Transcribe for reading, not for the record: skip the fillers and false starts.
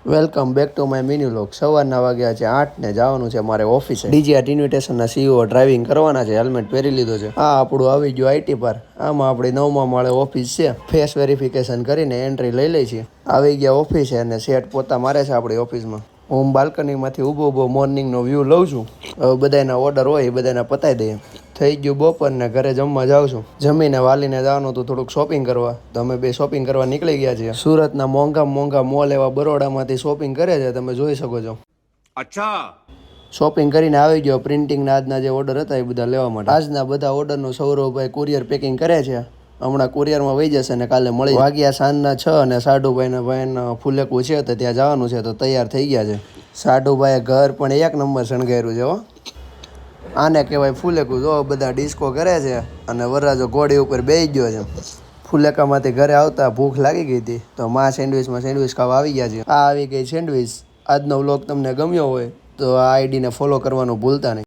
Welcome back to my mini vlog. સવારના વાગ્યા છે 8 ને જવાનું છે મારે ઓફિસે. ડીજીઆર ઇન્વિટેશનના સીઈઓ ડ્રાઇવિંગ કરવાના છે. હેલ્મેટ પહેરી લીધો છે. આ આપણું આવી ગયું આઈટી પાર્ક. આમાં આપણી 9મા માળે ઓફિસ છે. ફેસ વેરિફિકેશન કરીને એન્ટ્રી લઈ લઈ છીએ. આવી ગયા ઓફિસે અને સેટ પોતા મારે છે આપણી ઓફિસમાં. હું બાલ્કનીમાંથી ઊભો મોર્નિંગનો વ્યૂ લઉં છું. હવે બધાના ઓર્ડર હોય એ બધાને પતાવી દઈએ. થઈ ગયું બપોર ને ઘરે જમવા જાઉં છું. જમીને વાલીને જવાનું હતું થોડુંક શોપિંગ કરવા, તો અમે બે શોપિંગ કરવા નીકળી ગયા છીએ. સુરતના મોંઘા મોલ એવા બરોડામાંથી શોપિંગ કરે છે, તમે જોઈ શકો છો. અચ્છા. શોપિંગ કરીને આવી ગયો. પ્રિન્ટિંગના આજના જે ઓર્ડર હતા એ બધા લેવા માટે. આજના બધા ઓર્ડરનું સૌરભભાઈ કુરિયર પેકિંગ કરે છે. હમણાં કુરિયરમાં વહી જશે ને કાલે મળી વાગ્યા સાંજના 6 અને સાડુભાઈના ફૂલેકું છે તો ત્યાં જવાનું છે, તો તૈયાર થઈ ગયા છે. સાડુભાઈએ ઘર પણ એક નંબર શણગાર્યું છે હો. આને કહેવાય ફૂલેકું. જો બધા ડિસ્કો કરે છે અને વરરાજો ઘોડી ઉપર બેસી ગયો છે. ફૂલેકામાંથી ઘરે આવતા ભૂખ લાગી ગઈ હતી, તો માં સેન્ડવિચ ખાવા આવી ગયા છે. આ આવી ગઈ સેન્ડવિચ. આજનો વ્લોગ તમને ગમ્યો હોય તો આ આઈડીને ફોલો કરવાનું ભૂલતા નહીં.